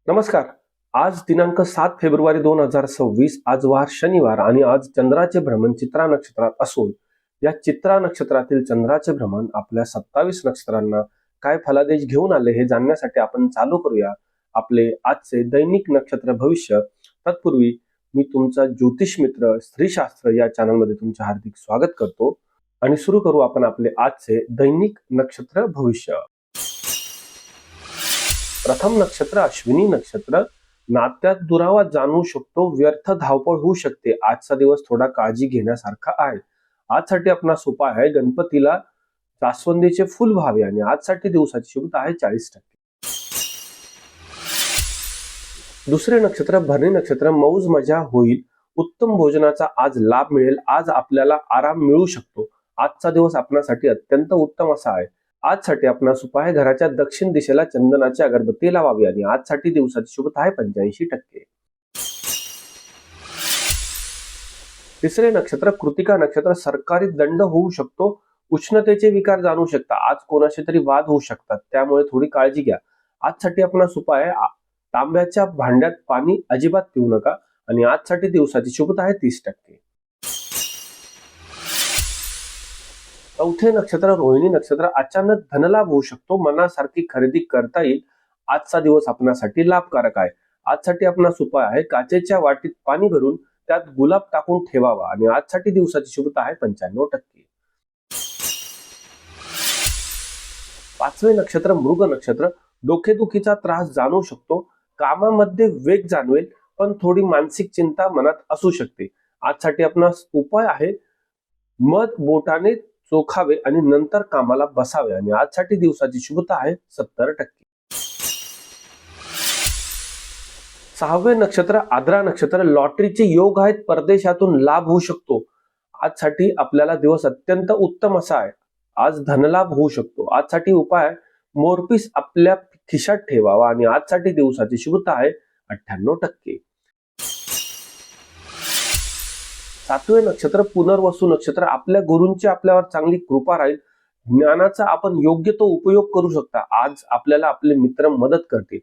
नमस्कार. आज दिनांक 7 फेब्रुवारी 2026. आज वार शनिवार आणि आज चंद्राचे भ्रमण चित्रा नक्षत्रात असून या चित्रा नक्षत्रातील चंद्राचे भ्रमण आपल्या 27 नक्षत्रांना काय फलादेश घेऊन आले हे जाणण्यासाठी आपण चालू करूया आपले आजचे दैनिक नक्षत्र भविष्य. तत्पूर्वी मी तुमचा ज्योतिष मित्र स्त्रीशास्त्र या चॅनलमध्ये तुमचे हार्दिक स्वागत करतो आणि सुरू करू आपण आपले आजचे दैनिक नक्षत्र भविष्य. प्रथम नक्षत्र अश्विनी नक्षत्र. नात्यात दुरावा जाणवू शकतो, व्यर्थ धावपळ होऊ शकते. आजचा दिवस थोडा काळजी घेण्यासारखा आहे. आजसाठी आपणास उपाय आहे गणपतीला जास्वंदीचे फुल व्हावे आणि आजसाठी दिवसाची शुभता आहे 40%. दुसरे नक्षत्र भरणी नक्षत्र. मौज मजा होईल, उत्तम भोजनाचा आज लाभ मिळेल. आज आपल्याला आराम मिळू शकतो. आजचा दिवस आपणासाठी अत्यंत उत्तम असा आहे. आजसाठी आपणास उपाय घराच्या दक्षिण दिशेला चंदनाची अगरबत्ती लावावी आणि आजसाठी दिवसाची शुभता आहे 85%. तिसरे नक्षत्र कृतिका नक्षत्र. सरकारी दंड होऊ शकतो, उष्णतेचे विकार जाणवू शकता. आज कोणाशी तरी वाद होऊ शकतात, त्यामुळे थोडी काळजी घ्या. आजसाठी आपणास उपाय आहे तांब्याच्या भांड्यात पाणी अजिबात पिऊ नका आणि आजसाठी दिवसाची शुभता आहे 30%. चौथे नक्षत्र रोहिणी नक्षत्र. अचानक धनलाभ होऊ शकतो, मनासारखी खरेदी करता येईल. आजचा दिवस आपणासाठी लाभकारक आहे. आजसाठी आपणास उपाय आहे काचेच्या वाटीत पाणी भरून त्यात गुलाब टाकून ठेवावा आणि आजसाठी दिवसाची शुभता आहे 95%. पाचवे नक्षत्र मृग नक्षत्र. डोकेदुखीचा त्रास जाणवू शकतो, कामामध्ये वेग जाणवेल, पण थोडी मानसिक चिंता मनात असू शकते. आजसाठी आपणास उपाय आहे मध बोटाने चोखावे आणि नंतर कामाला बसावे आणि आजसाठी दिवसाची शुभता आहे 70%. सहावे नक्षत्र आद्रा नक्षत्र. लॉटरीचे योग आहेत, परदेशातून लाभ होऊ शकतो. आजसाठी आपल्याला दिवस अत्यंत उत्तम असा आहे. आज धनलाभ होऊ शकतो. आजसाठी उपाय मोरपीस आपल्या खिशात ठेवावा आणि आजसाठी दिवसाची शुभता आहे 98%. सातवे नक्षत्र पुनर्वसू नक्षत्र. आपल्या गुरूंची आपल्यावर चांगली कृपा राहील. ज्ञानाचा आपण योग्य तो उपयोग करू शकता. आज आपल्याला आपले मित्र मदत करतील.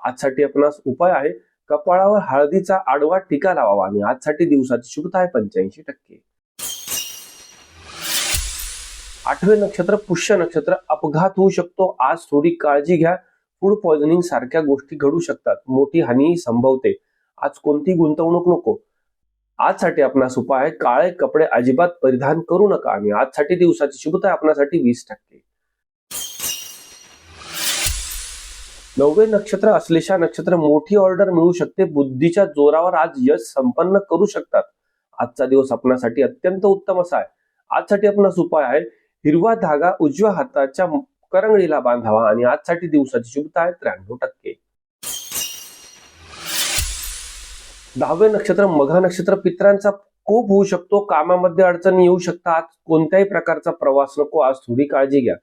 आजसाठी आपणास उपाय आहे कपाळावर हळदीचा आडवा टीका लावावा आणि आजसाठी दिवसाची शुभता आहे 85%. आठवे नक्षत्र पुष्य नक्षत्र. अपघात होऊ शकतो. आज थोडी काळजी घ्या. फूड पॉइझनिंग सारख्या गोष्टी घडू शकतात. मोठी हानी संभवते. आज कोणती गुंतवणूक नको. आजसाठी आपणास उपाय आहे काळे कपडे अजिबात परिधान करू नका आणि आजसाठी दिवसाची शुभता आपणासाठी 20%. नववे नक्षत्र अश्लेषा नक्षत्र. मोठी ऑर्डर मिळू शकते. बुद्धीच्या जोरावर आज यश संपन्न करू शकतात. आजचा दिवस आपणासाठी अत्यंत उत्तम असा आहे. आजसाठी आपणास उपाय आहे हिरवा धागा उजव्या हाताच्या करंगळीला बांधावा आणि आजसाठी दिवसाची शुभता आहे 93%. दहावे नक्षत्र मघा नक्षत्र. पितरांचा कोप होऊ शकतो, कामामध्ये अडचणी येऊ शकतात. आज कोणत्याही प्रकारचा प्रवास नको. आज थोडी काळजी घ्या.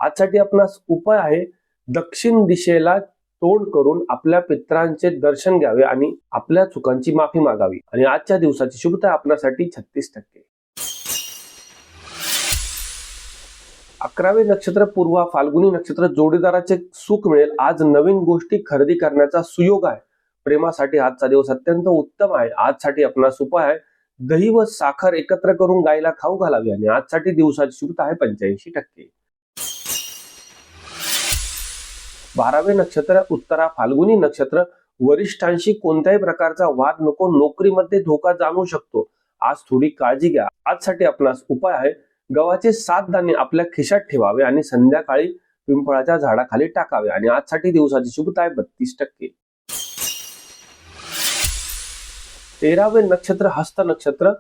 आजसाठी आपणास उपाय आहे दक्षिण दिशेला तोंड करून आपल्या पितरांचे दर्शन घ्यावे आणि आपल्या चुकांची माफी मागावी आणि आजच्या दिवसाची शुभता आपल्यासाठी 36%. 11वे नक्षत्र पूर्वा फाल्गुनी नक्षत्र. जोडीदाराचे सुख मिळेल. आज नवीन गोष्टी खरेदी करण्याचा सुयोग आहे. प्रेमासाठी आजचा दिवस अत्यंत उत्तम आहे. आजसाठी आपणास उपाय आहे दही व साखर एकत्र करून गायीला खाऊ घालावी आणि आजसाठी दिवसाची शुभता आहे 85%. 12वे नक्षत्र उत्तरा फाल्गुनी नक्षत्र. वरिष्ठांशी कोणत्याही प्रकारचा वाद नको. नोकरीमध्ये धोका जाणवू शकतो. आज थोडी काळजी घ्या. आजसाठी आपणास उपाय आहे गव्हाचे 7 दाणे आपल्या खिशात ठेवावे आणि संध्याकाळी पिंपळाच्या झाडाखाली टाकावे आणि आजसाठी दिवसाची शुभता आहे 32%. 13वे नक्षत्र हस्त नक्षत्र.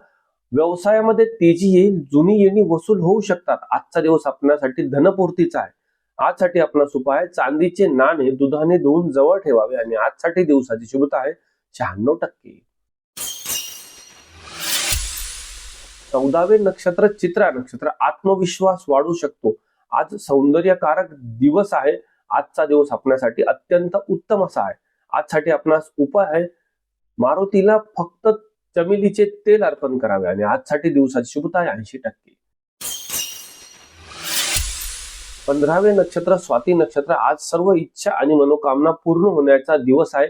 व्यवसायामध्ये तेजी येईल. जुनी येणी वसूल होऊ शकतात. आजचा दिवस आपल्यासाठी धनपूर्तीचा आहे. आजसाठी आपणास उपाय चांदीचे नाणे दुधाने धुवून जवळ ठेवावे आणि आजसाठी दिवसाची शुभता आहे 96%. 14वे नक्षत्र चित्रा नक्षत्र. आत्मविश्वास वाढू शकतो. आज सौंदर्यकारक दिवस आहे. आजचा दिवस आपल्यासाठी अत्यंत उत्तम असा आहे. आजसाठी आपणास उपाय आहे मारुतीला फक्त चमेलीचे तेल अर्पण करावे आणि आजसाठी दिवसाची शुभता आहे 80%. 15वे नक्षत्र स्वाती नक्षत्र. आज सर्व इच्छा आणि मनोकामना पूर्ण होण्याचा दिवस आहे.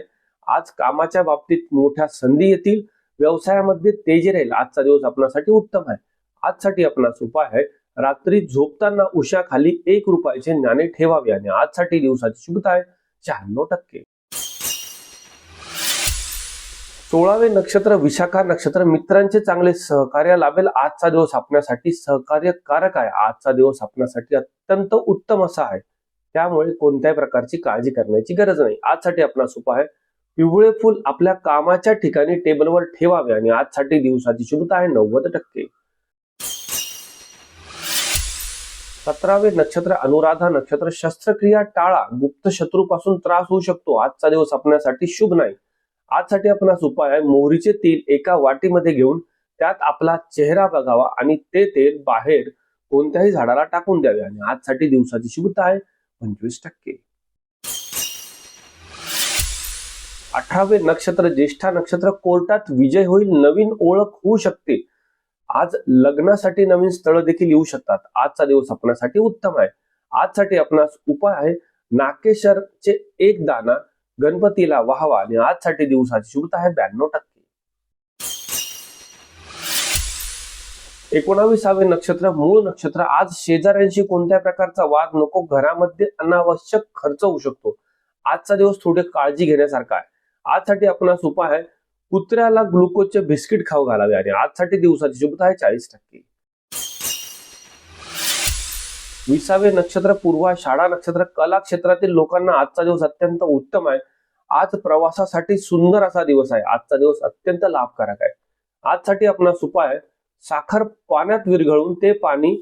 आज कामाच्या बाबतीत मोठ्या संधी येतील. व्यवसायामध्ये तेजी राहील. आजचा दिवस आपल्यासाठी उत्तम आहे. आजसाठी आपणास उपाय आहे, रात्री झोपताना उशाखाली 1 रुपयाचे नाणे ठेवावे आणि आजसाठी दिवसाची शुभता आहे 96%. 16वे नक्षत्र विशाखा नक्षत्र. मित्रांचे चांगले सहकार्य लाभेल. आजचा दिवस आपल्यासाठी सहकार्यकारक आहे. आजचा दिवस आपल्यासाठी अत्यंत उत्तम असा आहे. त्यामुळे कोणत्याही प्रकारची काळजी करण्याची गरज नाही. आजसाठी आपणास उपाय आहे, पिवळे फूल आपल्या कामाच्या ठिकाणी टेबलवर ठेवावे आणि आजसाठी दिवसाची शुभता आहे 90%. 17वे नक्षत्र अनुराधा नक्षत्र. शस्त्रक्रिया टाळा. गुप्त शत्रूपासून त्रास होऊ शकतो. आजचा दिवस आपल्यासाठी शुभ नाही. आजसाठी आपणास उपाय आहे, मोहरीचे तेल एका वाटीमध्ये घेऊन त्यात आपला चेहरा बघावा आणि ते तेल बाहेर कोणत्याही झाडाला टाकून द्यावे आणि आजसाठी दिवसाची शुभता आहे 25%. 18वे नक्षत्र ज्येष्ठा नक्षत्र. कोर्टात विजय होईल. नवीन ओळख होऊ शकते. आज लग्नासाठी नवीन स्थळ देखील येऊ शकतात. आजचा दिवस आपल्यासाठी उत्तम आहे. आजसाठी आपणास उपाय आहे, नाकेशरचे 1 दाना गणपतीला वाहावा आणि आजसाठी दिवसाची शुभता आहे 92%. 19वे नक्षत्र मूळ नक्षत्र. आज शेजाऱ्यांशी कोणत्या प्रकारचा वाद नको. घरामध्ये अनावश्यक खर्च होऊ शकतो. आजचा दिवस थोडे काळजी घेण्यासारखा आहे. आजसाठी आपणास उपाय आहे, कुत्र्याला ग्लुकोजचे बिस्किट खाऊ घालावे आणि आजसाठी दिवसाची शुभता आहे 40%. 20वे नक्षत्र पूर्वाषाढा नक्षत्र. कला क्षेत्रातील लोकांना आजचा दिवस अत्यंत उत्तम आहे. आज प्रवासासाठी सुंदर असा दिवस आहे. आजचा दिवस अत्यंत लाभकारक आहे. आजसाठी आपणास उपाय आहे, साखर पाण्यात विरघळून ते पाणी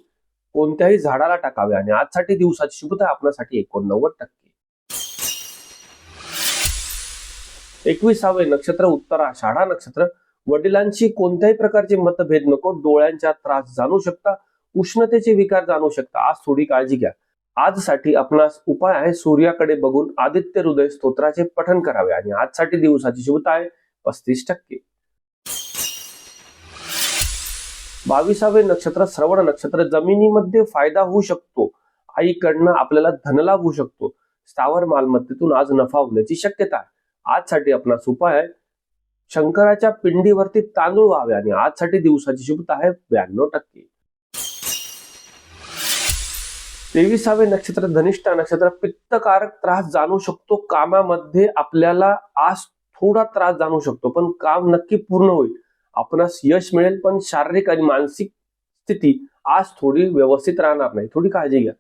कोणत्याही झाडाला टाकावे आणि आजसाठी दिवसाची शुभता आपल्यासाठी 89%. 21वे नक्षत्र उत्तराषाढा नक्षत्र. वडिलांशी कोणत्याही प्रकारचे मतभेद नको. डोळ्यांचा त्रास जाणू शकता. उष्णतेचे विकार जाणू शकता. आज थोडी काळजी घ्या. आजसाठी आपणास उपाय आहे, सूर्याकडे बघून आदित्य हृदय स्तोत्राचे पठण करावे आणि आजसाठी दिवसाची शुभता आहे 35%. 22वे नक्षत्र श्रवण नक्षत्र. जमिनीमध्ये फायदा होऊ शकतो. आईकडनं आपल्याला धनलाभ होऊ शकतो. स्थावर मालमत्तेतून आज नफा होण्याची शक्यता आहे. आजसाठी आपणास उपाय आहे, शंकराच्या पिंडीवरती तांदूळ व्हावे आणि आजसाठी दिवसाची शुभता आहे 92%. 23वे नक्षत्र धनिष्ठा नक्षत्र. पित्तकारक त्रास जाणू शकतो. कामामध्ये आपल्याला आज थोडा त्रास जाणू शकतो, पण काम नक्की पूर्ण होईल. आपणास यश मिळेल, पण शारीरिक आणि मानसिक स्थिती आज थोडी व्यवस्थित राहणार नाही. थोडी काळजी घ्या.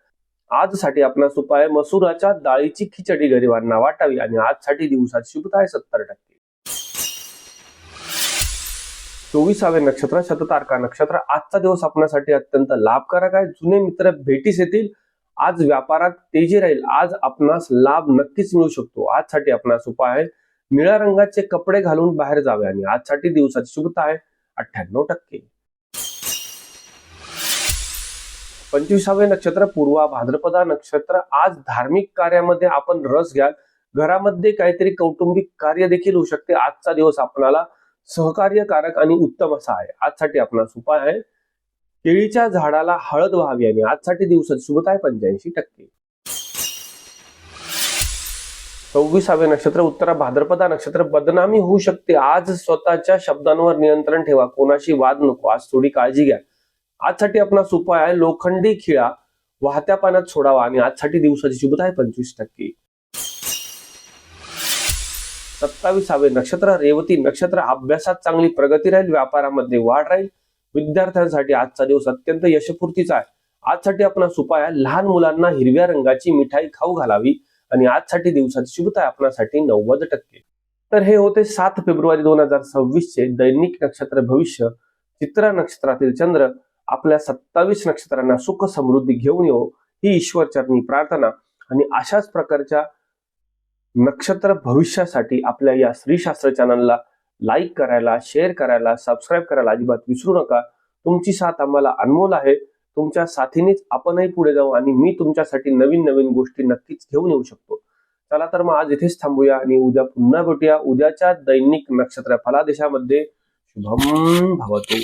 आजसाठी आपणास उपाय, मसुराच्या डाळीची खिचडी गरिबांना वाटावी आणि आजसाठी दिवसाची शुभता आहे 70%. 24वे नक्षत्र शततारका नक्षत्र. आजचा दिवस आपल्यासाठी अत्यंत लाभकारक आहे. जुने मित्र भेटीस येतील. आज व्यापारात तेजी राहील. आज आपणास लाभ नक्कीच मिळू शकतो. आजसाठी आपणास उपाय आहे, निळ्या रंगाचे कपडे घालून बाहेर जावे आणि आजसाठी दिवसाची शुभता आहे 98%. 25वे नक्षत्र पूर्वा भाद्रपदा नक्षत्र. आज धार्मिक कार्यामध्ये आपण रस घ्याल. घरामध्ये काहीतरी कौटुंबिक कार्य देखील होऊ शकते. आजचा दिवस आपल्याला सहकार्यकारक आणि उत्तम असा आहे. आजसाठी आपणास उपाय आहे, केळीच्या झाडाला हळद व्हावी आणि आजसाठी दिवसाची शुभता आहे 85%. 26वे नक्षत्र उत्तरा भाद्रपदा नक्षत्र. बदनामी होऊ शकते. आज स्वतःच्या शब्दांवर नियंत्रण ठेवा. कोणाशी वाद नको. आज थोडी काळजी घ्या. आजसाठी आपणास उपाय आहे, लोखंडी खिळा वाहत्या पाण्यात सोडावा आणि आजसाठी दिवसाची शुभता आहे 25%. 27वे नक्षत्र रेवती नक्षत्र. अभ्यासात चांगली प्रगती राहील. व्यापारामध्ये वाढ राहील. विद्यार्थ्यांसाठी आजचा दिवस अत्यंत यशपूर्तीचा आहे. आजसाठी आपणास उपाय आहे, लहान मुलांना हिरव्या रंगाची मिठाई खाऊ घालावी आणि आजसाठी दिवसाची शुभता आहे आपल्यासाठी 90%. तर हे होते 7 फेब्रुवारी 2026 चे दैनिक नक्षत्र भविष्य. चित्रा नक्षत्रातील चंद्र आपल्या 27 नक्षत्रांना सुख समृद्धी घेऊन येऊ ही ईश्वरचरणी प्रार्थना. आणि अशाच प्रकारच्या नक्षत्र भविष्यासाठी आपल्या या श्रीशास्त्र चॅनलला लाईक करायला, शेअर करायला, सबस्क्राईब करायला अजिबात विसरू नका. तुमची साथ आम्हाला अनमोल आहे. तुमच्या साथीनेच आपणही पुढे जाऊ आणि मी तुमच्यासाठी नवीन नवीन गोष्टी नक्कीच घेऊन येऊ शकतो. चला तर मग आज इथेच थांबूया आणि उद्या पुन्हा भेटूया उद्याच्या दैनिक नक्षत्र फलादेशामध्ये. शुभम भवतु.